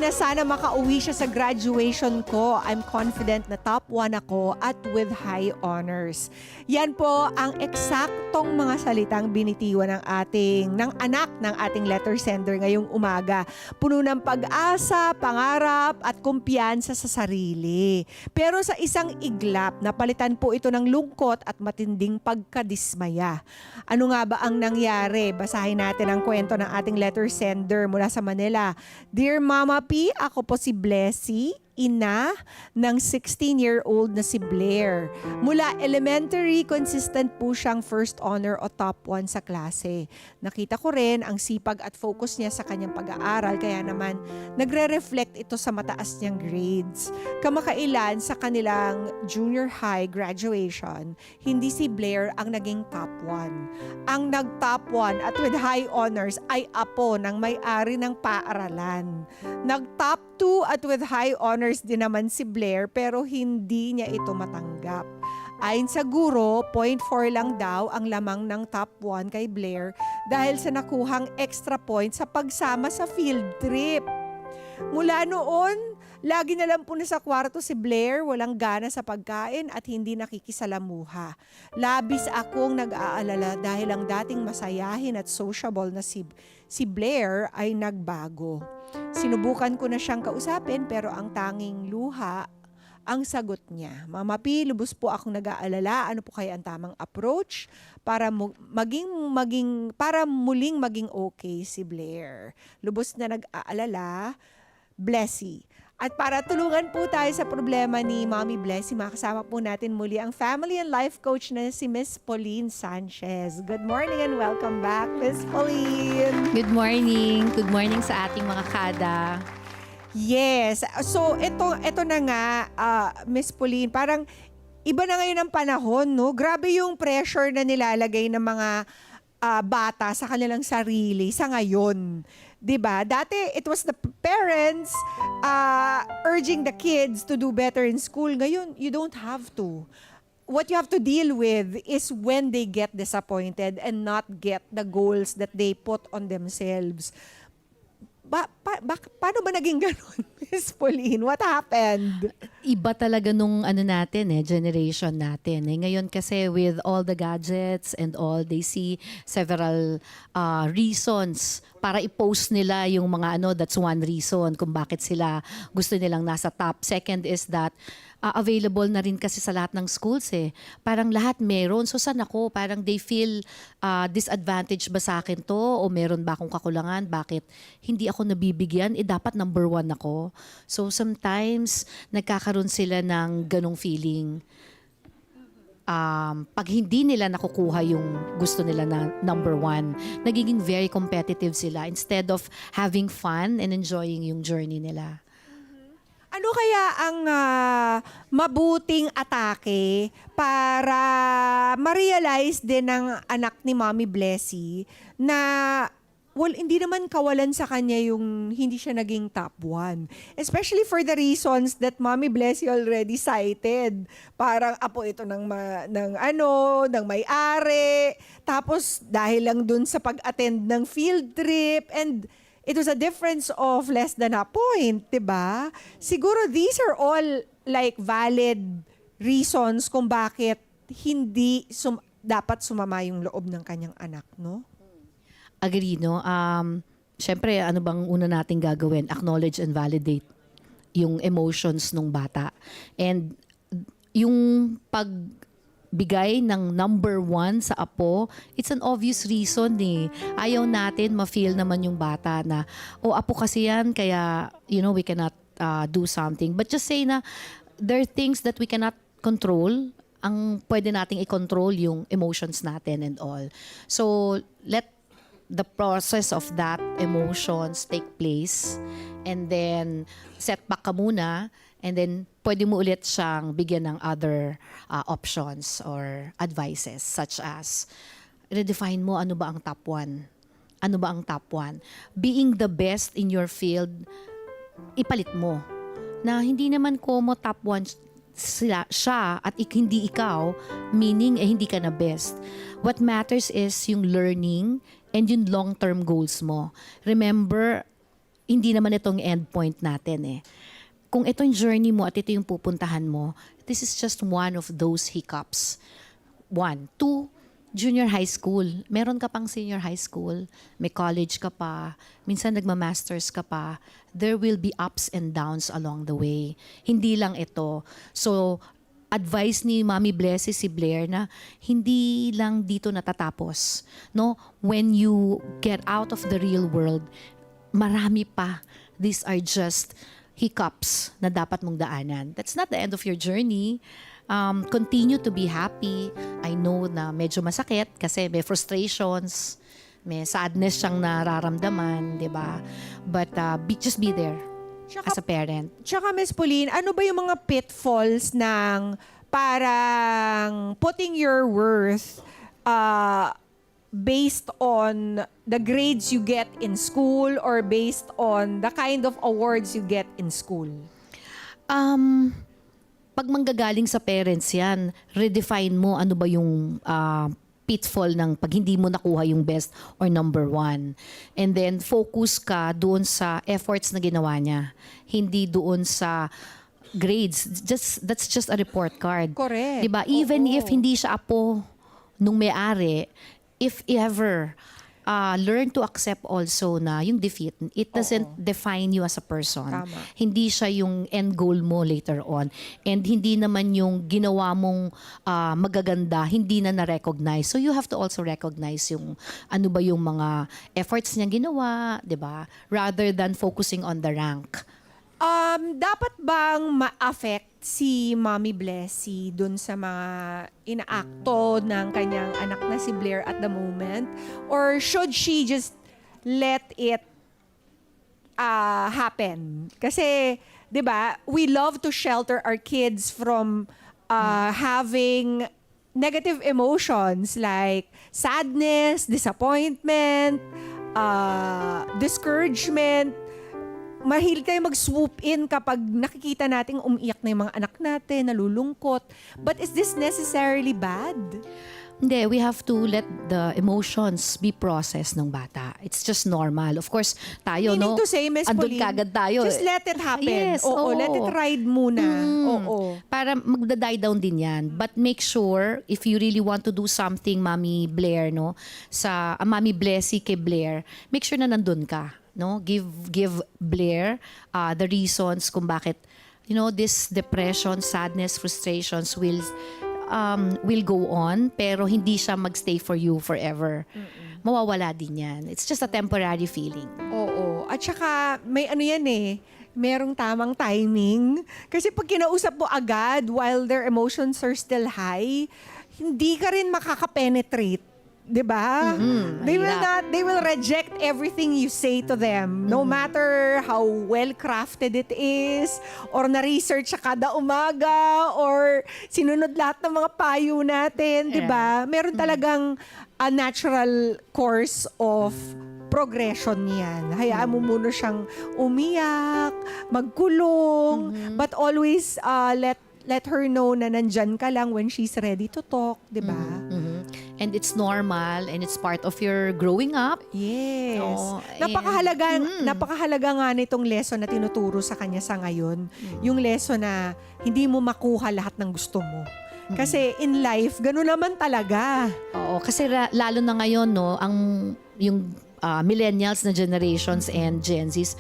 na sana makauwi siya sa graduation ko. I'm confident na top 1 ako at with high honors. Yan po ang eksaktong mga salitang binitiwan ng anak ng ating letter sender ngayong umaga. Puno ng pag-asa, pangarap at kumpiyansa sa sarili. Pero sa isang iglap, napalitan po ito ng lungkot at matinding pagkadismaya. Ano nga ba ang nangyari? Basahin natin ang kwento ng ating letter sender mula sa Manila. Dear Mama P, ako po si Blessy, ina ng 16-year-old na si Blair. Mula elementary, consistent po siyang first honor o top 1 sa klase. Nakita ko rin ang sipag at focus niya sa kanyang pag-aaral, kaya naman nagre-reflect ito sa mataas niyang grades. Kamakailan sa kanilang junior high graduation, hindi si Blair ang naging top 1. Ang nag-top 1 at with high honors ay apo ng may-ari ng paaralan. Nag-top 2 at with high honors din naman si Blair pero hindi niya ito matanggap. Ayon sa guro, 0.4 lang daw ang lamang ng top 1 kay Blair dahil sa nakuhang extra point sa pagsama sa field trip. Mula noon, lagi na lang po sa kwarto si Blair, walang gana sa pagkain at hindi nakikisalamuha. Labis akong nag-aalala dahil ang dating masayahin at sociable na si Blair ay nagbago. Sinubukan ko na siyang kausapin pero ang tanging luha ang sagot niya. Mama P, lubos po akong nag-aalala. Ano po kaya ang tamang approach para muling maging okay si Blair? Lubos na nag-aalala. Blessy. At para tulungan po tayo sa problema ni Mommy Blessy, makasama po natin muli ang family and life coach na si Miss Pauline Sanchez. Good morning and welcome back, Miss Pauline. Good morning. Good morning sa ating mga kada. Yes. So, ito na nga, Miss Pauline, parang iba na ngayon ang panahon, no? Grabe yung pressure na nilalagay ng mga bata sa kanilang sarili sa ngayon. 'Di ba? Dati it was the parents urging the kids to do better in school. Ngayon, you don't have to. What you have to deal with is when they get disappointed and not get the goals that they put on themselves. Paano ba naging ganun, Miss Pauline? What happened? Iba talaga nung natin generation natin. Ngayon kasi with all the gadgets and all, they see several reasons para i-post nila yung mga that's one reason kung bakit sila gusto nilang nasa top. Second is that available na rin kasi sa lahat ng schools Parang lahat meron. So saan ako? Parang they feel disadvantage ba sa akin to? O meron ba akong kakulangan? Bakit hindi ako nabibigyan? Dapat number 1 ako. So sometimes nagkakaroon sila ng ganong feeling. Pag hindi nila nakukuha yung gusto nila na number 1, nagiging very competitive sila instead of having fun and enjoying yung journey nila. Ano kaya ang mabuting atake para ma-realize din ng anak ni Mommy Blessy na hindi naman kawalan sa kanya yung hindi siya naging top 1. Especially for the reasons that Mommy Blessy already cited. Parang apo ito ng may-ari. Tapos dahil lang dun sa pag-attend ng field trip and it was a difference of less than a point, diba? Siguro these are all like valid reasons kung bakit hindi dapat sumama yung loob ng kanyang anak, no? Agree, no? Siyempre, ano bang una nating gagawin? Acknowledge and validate yung emotions ng bata. And yung pagbigay ng number 1 sa apo, it's an obvious reason Ayaw natin ma-feel naman yung bata na, apo kasi yan, kaya, we cannot do something. But just say na, there are things that we cannot control. Ang pwede nating i-control yung emotions natin and all. So, let the process of that emotions take place and then set back ka muna and then pwede mo ulit siyang bigyan ng other options or advices such as redefine mo ano ba ang top 1. Ano ba ang top 1? Being the best in your field, ipalit mo. Na hindi naman ko mo top 1 siya at hindi ikaw, meaning hindi ka na best. What matters is yung learning and yung long-term goals mo. Remember, hindi naman itong end point natin eh. Kung ito yung journey mo at ito yung pupuntahan mo, this is just one of those hiccups. 1. 2, junior high school. Meron ka pang senior high school, may college ka pa, minsan nagma-masters ka pa. There will be ups and downs along the way. Hindi lang ito. So, advice ni Mommy Blessy si Blair na hindi lang dito natatapos. No? When you get out of the real world, marami pa. These are just hiccups na dapat mong daanan. That's not the end of your journey. Continue to be happy. I know na medyo masakit kasi may frustrations, may sadness siyang nararamdaman, di ba? But just be there as a parent. Tsaka Miss Pauline, ano ba yung mga pitfalls ng parang putting your worth based on the grades you get in school or based on the kind of awards you get in school? Pag manggagaling sa parents yan, redefine mo ano ba yung pitfall ng pag hindi mo nakuha yung best or number 1. And then focus ka doon sa efforts na ginawa niya. Hindi doon sa grades. That's just a report card. Correct. Diba? Even Oo. if hindi siya apo nung may-ari, if ever, learn to accept also na yung defeat, it doesn't define you as a person. Tama. Hindi siya yung end goal mo later on. And hindi naman yung ginawa mong magaganda, hindi na na-recognize. So you have to also recognize yung ano ba yung mga efforts niya ginawa, di ba? Rather than focusing on the rank. Dapat bang ma-affect si Mommy Blessy dun sa mga inaakto ng kanyang anak na si Blair at the moment? Or should she just let it happen? Kasi, di ba, we love to shelter our kids from having negative emotions like sadness, disappointment, discouragement. Mahilig tayo mag-swoop in kapag nakikita nating umiiyak na yung mga anak natin, nalulungkot. But is this necessarily bad? Hindi, we have to let the emotions be processed ng bata. It's just normal. Of course, tayo, Meaning no? to say, Miss Andun Pauline, kagad tayo. just let it happen. Yes, Oo, oo. let it ride muna. Oo. Para magda-die down din yan. But make sure, if you really want to do something, Mommy Blair, no? Sa Mommy Blessy kay Blair, make sure na nandun ka. No? Give Blair the reasons kung bakit, you know, this depression, sadness, frustrations will go on, pero hindi siya magstay for you forever. Mawawala din yan. It's just a temporary feeling. Oo. At saka, may ano yan merong tamang timing. Kasi pag kinausap mo agad while their emotions are still high, hindi ka rin makaka-penetrate. 'Di ba? They will reject everything you say to them, no matter how well crafted it is, or na-research sa kada umaga, or sinunod lahat ng mga payo natin, 'di ba? Meron talagang a natural course of progression niyan. Hayaan mo muna siyang umiyak, magkulong, but always let her know na nandyan ka lang when she's ready to talk, 'di ba? And it's normal and it's part of your growing up. Yes. No, Napakahalaga nga nitong lesson na tinuturo sa kanya sa ngayon. Yung lesson na hindi mo makuha lahat ng gusto mo. Kasi in life, gano'n naman talaga. Oo, kasi lalo na ngayon, no, yung millennials na generations and Gen Zs,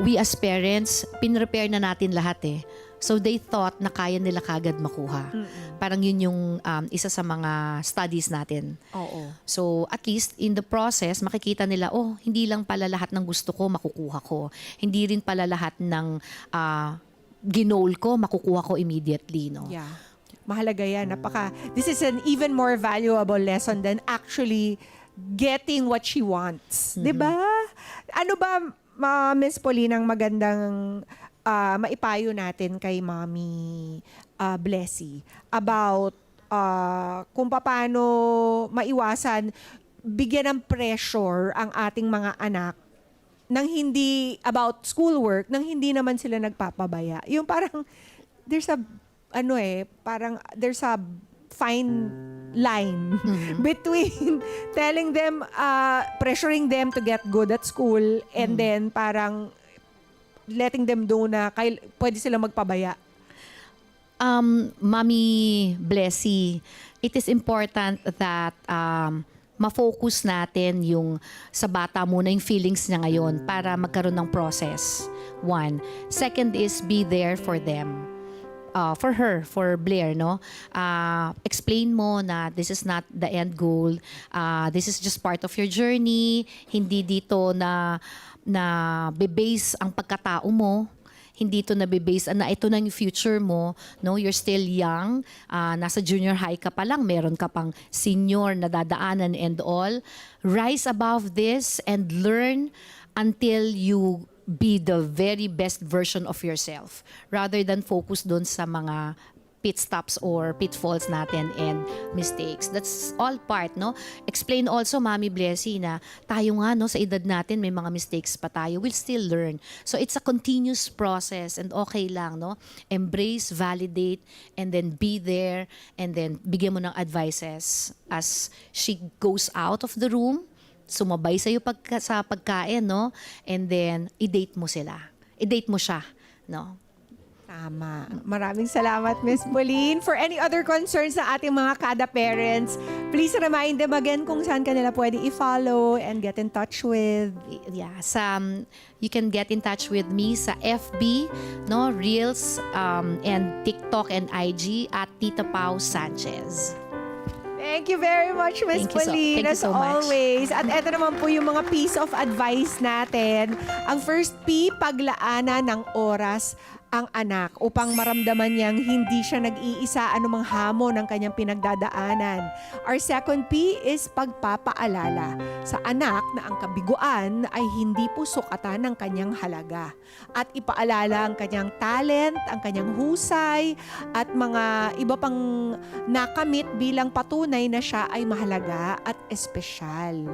we as parents, pinrepare na natin lahat eh. So they thought na kaya nila kagad makuha. Parang yun yung isa sa mga studies natin. Oo. So at least in the process, makikita nila, oh, hindi lang pala lahat ng gusto ko makukuha ko. Hindi rin pala lahat ng ginol ko makukuha ko immediately, no? Yeah. Mahalaga yan. This is an even more valuable lesson than actually getting what she wants. 'Di ba? Ano ba, Miss Pauline, ang magandang maipayo natin kay Mommy Blessy about kung paano maiwasan bigyan ng pressure ang ating mga anak nang hindi about schoolwork, nang hindi naman sila nagpapabaya. Yung parang there's a fine line between telling them, pressuring them to get good at school and then parang letting them know na pwede silang magpabaya? Mami Blessy, it is important that ma-focus natin yung sa bata muna yung feelings niya ngayon para magkaroon ng process. One. Second is be there for them. For her, for Blair, no? Explain mo na this is not the end goal. This is just part of your journey. Hindi dito na bebase ang pagkatao mo. Hindi ito nabe-base na ito na yung future mo. No, you're still young. Nasa junior high ka pa lang. Meron ka pang senior na dadaanan and all. Rise above this and learn until you be the very best version of yourself rather than focus doon sa mga pit stops or pitfalls natin and mistakes. That's all part, no? Explain also, Mami Blessy, na tayo nga, no, sa edad natin, may mga mistakes pa tayo. We'll still learn. So it's a continuous process and okay lang, no? Embrace, validate, and then be there, and then bigyan mo ng advices as she goes out of the room, sumabay sa'yo sa pagkain, no? And then, i-date mo sila. I-date mo siya, no? Tama. Maraming salamat, Miss Pauline. For any other concerns na ating mga kada parents, please remind them again kung saan kanila pwede i-follow and get in touch with. Yeah, you can get in touch with me sa FB, no, Reels, and TikTok and IG at Tita Pau Sanchez. Thank you very much, Miss Pauline, Thank you as so much. always. At eto naman po yung mga piece of advice natin. Ang first P, paglaanan ng oras ang anak upang maramdaman niyang hindi siya nag-iisa anumang hamon ng kanyang pinagdadaanan. Our second P is pagpapaalala sa anak na ang kabiguan ay hindi po sukatan ng kanyang halaga. At ipaalala ang kanyang talent, ang kanyang husay, at mga iba pang nakamit bilang patunay na siya ay mahalaga at espesyal.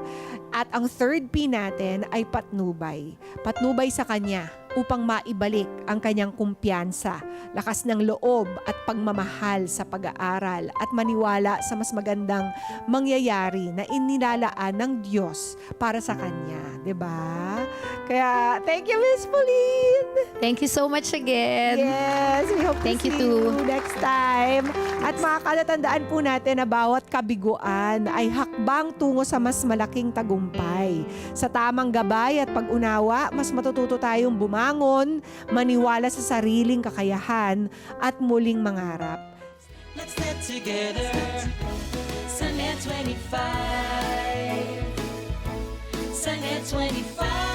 At ang third P natin ay patnubay. Patnubay sa kanya upang maibalik ang kanyang kumpiyansa, lakas ng loob at pagmamahal sa pag-aaral at maniwala sa mas magandang mangyayari na inilalaan ng Diyos para sa kanya. 'Di ba? Kaya, thank you, Miss Pauline! Thank you so much again. Yes, we hope Thank to you see too. you next time. At makakalatandaan po natin na bawat kabiguan ay hakbang tungo sa mas malaking tagumpay. Sa tamang gabay at pag-unawa, mas matututo tayong bumangon, maniwala sa sariling kakayahan at muling mangarap. Let's get together. Sunday 25. Sunday 25.